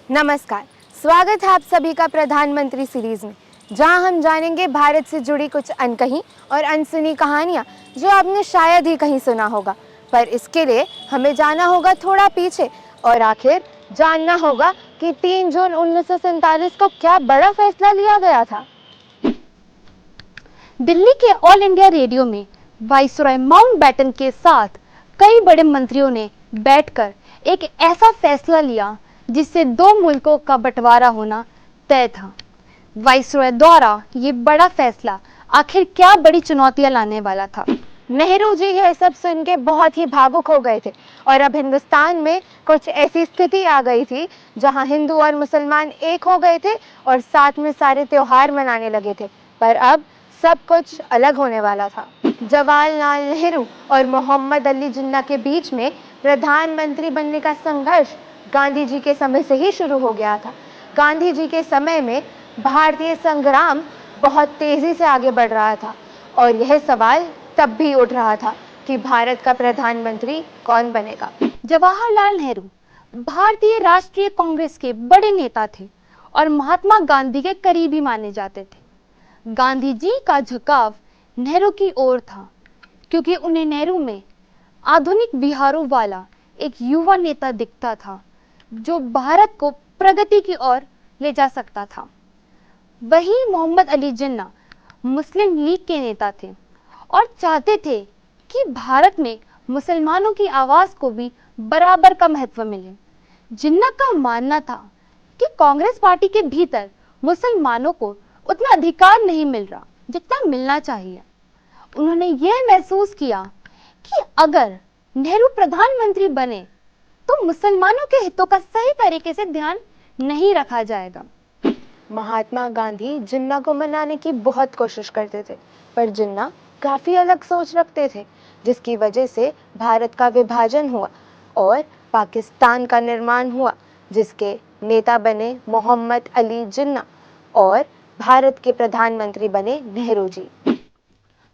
नमस्कार। स्वागत है आप सभी का प्रधानमंत्री सीरीज में, जहां हम जानेंगे भारत से जुड़ी कुछ अनकही और अनसुनी कहानियां जो आपने शायद ही कहीं सुना होगा। पर इसके लिए हमें जाना होगा थोड़ा पीछे और आखिर जानना होगा कि 3 जून 1947 को क्या बड़ा फैसला लिया गया था। दिल्ली के ऑल इंडिया रेडियो में वाइसरॉय माउंटबेटन के साथ कई बड़े मंत्रियों ने बैठकर एक ऐसा फैसला लिया जिससे दो मुल्कों का बंटवारा होना तय था। वाइसरॉय द्वारा ये बड़ा फैसला आखिर क्या बड़ी चुनौतियां लाने वाला था। नेहरू जी यह सब सुन के बहुत ही भावुक हो गए थे और अब हिंदुस्तान में कुछ ऐसी स्थिति आ गई थी जहां हिंदू और मुसलमान एक हो गए थे और साथ में सारे त्योहार मनाने लगे थे। पर अब सब कुछ अलग होने वाला था। जवाहरलाल नेहरू और मोहम्मद अली जिन्ना के बीच में प्रधानमंत्री बनने का संघर्ष गांधी जी के समय से ही शुरू हो गया था। गांधी जी के समय में भारतीय संग्राम बहुत तेजी से आगे बढ़ रहा था और यह सवाल तब भी उठ रहा था कि भारत का प्रधानमंत्री कौन बनेगा। जवाहरलाल नेहरू भारतीय राष्ट्रीय कांग्रेस के बड़े नेता थे और महात्मा गांधी के करीबी माने जाते थे। गांधी जी का झुकाव नेहरू की ओर था क्योंकि उन्हें नेहरू में आधुनिक विचारों वाला एक युवा नेता दिखता था जो भारत को प्रगति की ओर ले जा सकता था। वहीं मोहम्मद अली जिन्ना मुस्लिम लीग के नेता थे और चाहते थे कि भारत में मुसलमानों की आवाज को भी बराबर का महत्व मिले। जिन्ना का मानना था कि कांग्रेस पार्टी के भीतर मुसलमानों को उतना अधिकार नहीं मिल रहा जितना मिलना चाहिए। उन्होंने यह महसूस किया कि अगर नेहरू प्रधानमंत्री बने तो मुसलमानों के हितों का सही तरीके से ध्यान नहीं रखा जाएगा। महात्मा गांधी जिन्ना को मनाने की बहुत कोशिश करते थे, पर जिन्ना काफी अलग सोच रखते थे, जिसकी वजह से भारत का विभाजन हुआ और पाकिस्तान का निर्माण हुआ, जिसके नेता बने मोहम्मद अली जिन्ना और भारत के प्रधानमंत्री बने नेहरू जी।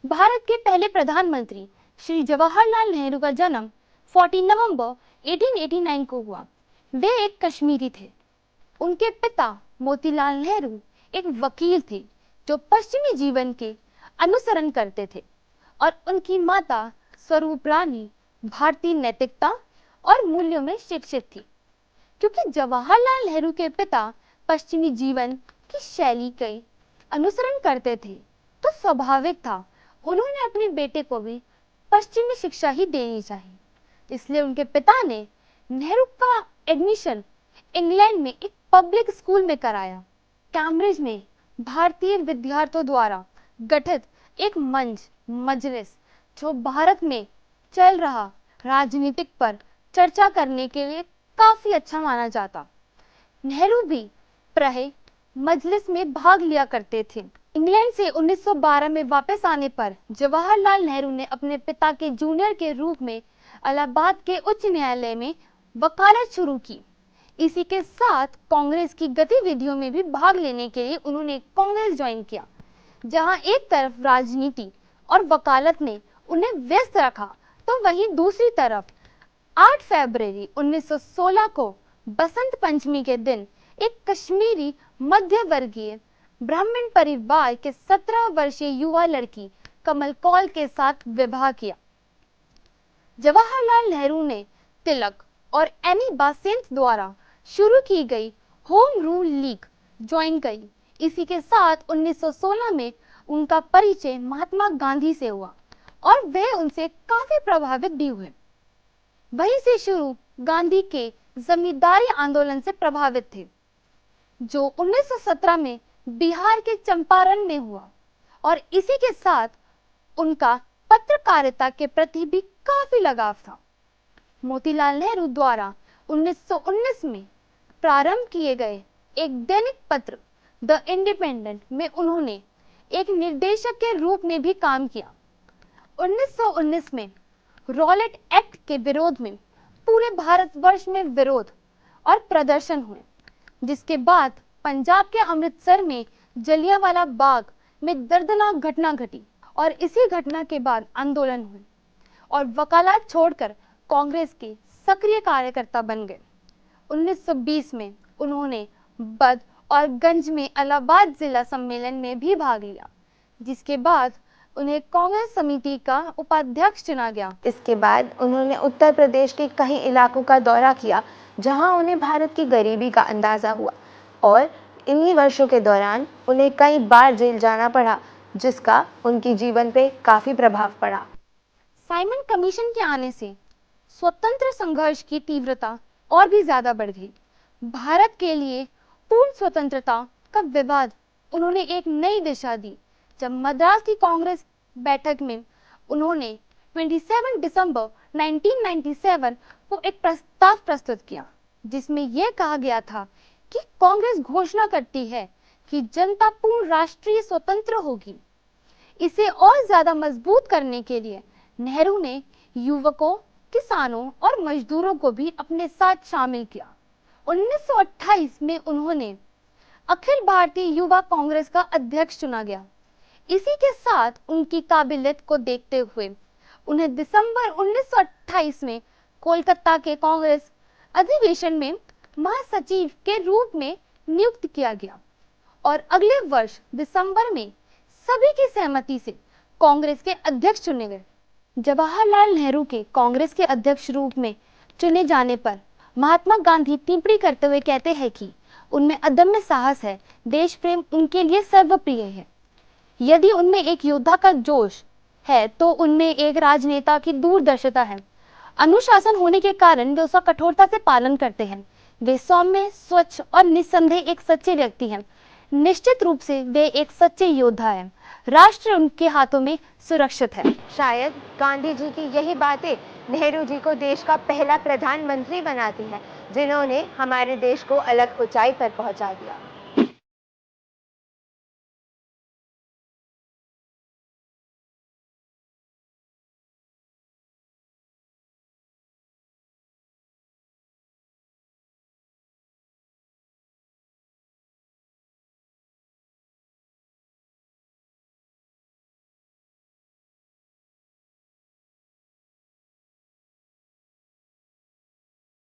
भारत के पहले प्रधानमंत्री श्री जवाहरलाल नेहरू का जन्म 14 नवंबर 1889 को हुआ। वे एक कश्मीरी थे। उनके पिता मोतीलाल नेहरू एक वकील थे जो पश्चिमी जीवन के अनुसरण करते थे और उनकी माता स्वरूप रानी भारतीय नैतिकता और मूल्यों में शिक्षित थी। क्योंकि जवाहरलाल नेहरू के पिता पश्चिमी जीवन की शैली के अनुसरण करते थे तो स्वाभाविक था उन्होंने अपने बेटे को भी पश्चिमी शिक्षा ही देनी चाहिए। इसलिए उनके पिता ने नेहरू का एडमिशन इंग्लैंड में एक पब्लिक स्कूल में कराया। कैम्ब्रिज में भारतीय विद्यार्थियों द्वारा गठित एक मजलिस जो भारत में चल रहा राजनीतिक पर चर्चा करने के लिए काफी अच्छा माना जाता। नेहरू भी प्राय मजलिस में भाग लिया करते थे। इंग्लैंड से 1912 में वापस आने पर जवाहरलाल नेहरू ने अपने पिता के जूनियर के रूप में इलाहाबाद के उच्च न्यायालय में वकालत शुरू की। इसी के साथ कांग्रेस की गतिविधियों में भी भाग लेने के लिए उन्होंने कांग्रेस ज्वाइन किया, जहां एक तरफ राजनीति और वकालत ने उन्हें व्यस्त रखा तो वहीं दूसरी तरफ 8 फरवरी 1916 को बसंत पंचमी के दिन एक कश्मीरी मध्य वर्गीय ब्राह्मण परिवार के 17 वर्षीय युवा लड़की कमल कौल के साथ विवाह किया। जवाहरलाल नेहरू ने तिलक और एनी बेसेंट द्वारा शुरू की गई होम रूल लीग ज्वाइन की। इसी के साथ 1916 में उनका परिचय महात्मा गांधी से हुआ और वे उनसे काफी प्रभावित भी हुए। वहीं से शुरू गांधी के जमींदारी आंदोलन से प्रभावित थे जो 1917 में बिहार के चंपारण में हुआ और इसी के साथ उनका पत्रकारिता के प्रति भी काफी लगाव था। मोतीलाल नेहरू द्वारा 1919 में प्रारंभ किए गए एक दैनिक पत्र द इंडिपेंडेंट में उन्होंने एक निर्देशक के रूप में भी काम किया। 1919 में रॉलेट एक्ट के विरोध में पूरे भारतवर्ष में विरोध और प्रदर्शन हुए, जिसके बाद पंजाब के अमृतसर में जलियांवाला बाग में दर्दनाक घटना घटी और इसी घटना के बाद आंदोलन हुए और वकालत छोड़कर कांग्रेस के सक्रिय कार्यकर्ता बन गए। 1920 में उन्होंने बद और गंज में इलाहाबाद जिला सम्मेलन में भी भाग लिया, जिसके बाद उन्हें कांग्रेस समिति का उपाध्यक्ष चुना गया। इसके बाद उन्होंने उत्तर प्रदेश के कई इलाकों का दौरा किया जहां उन्हें भारत की गरीबी का अंदाजा हुआ और इन्हीं वर्षों के दौरान उन्हें कई बार जेल जाना पड़ा, जिसका उनके जीवन पे काफी प्रभाव पड़ा। साइमन कमीशन के आने से स्वतंत्र संघर्ष की तीव्रता और भी ज्यादा बढ़ गई। भारत के लिए पूर्ण स्वतंत्रता का विवाद उन्होंने एक नई दिशा दी जब मद्रास की कांग्रेस बैठक में उन्होंने 27 दिसंबर 1997 को एक प्रस्ताव प्रस्तुत किया, जिसमें यह कहा गया था कि कांग्रेस घोषणा करती है कि जनता पूर्ण राष्ट्रीय स्वतंत्र होगी। इसे और ज्यादा मजबूत करने के लिए नेहरू ने युवकों, किसानों और मजदूरों को भी अपने साथ शामिल किया। 1928 में उन्होंने अखिल भारतीय युवा कांग्रेस का अध्यक्ष चुना गया। इसी के साथ उनकी काबिलियत को देखते हुए उन्हें दिसंबर 1928 में कोलकाता के कांग्रेस अधिवेशन में महासचिव के रूप में नियुक्त किया गया और अगले वर्ष दिसंबर में सभी की सहमति से कांग्रेस के अध्यक्ष चुने गए। जवाहरलाल नेहरू के कांग्रेस के अध्यक्ष रूप में चुने जाने पर महात्मा गांधी टिप्पणी करते हुए कहते हैं कि उनमें अदम्य साहस है, देश प्रेम उनके लिए सर्वप्रिय है। यदि उनमें एक योद्धा का जोश है तो उनमें एक राजनेता की दूरदर्शिता है। अनुशासन होने के कारण वे उसका कठोरता से पालन करते हैं। वे सौम्य, स्वच्छ और निस्संदेह एक सच्चे व्यक्ति हैं। निश्चित रूप से वे एक सच्चे योद्धा हैं। राष्ट्र उनके हाथों में सुरक्षित है। शायद गांधी जी की यही बातें नेहरू जी को देश का पहला प्रधानमंत्री बनाती हैं, जिन्होंने हमारे देश को अलग ऊंचाई पर पहुंचा दिया।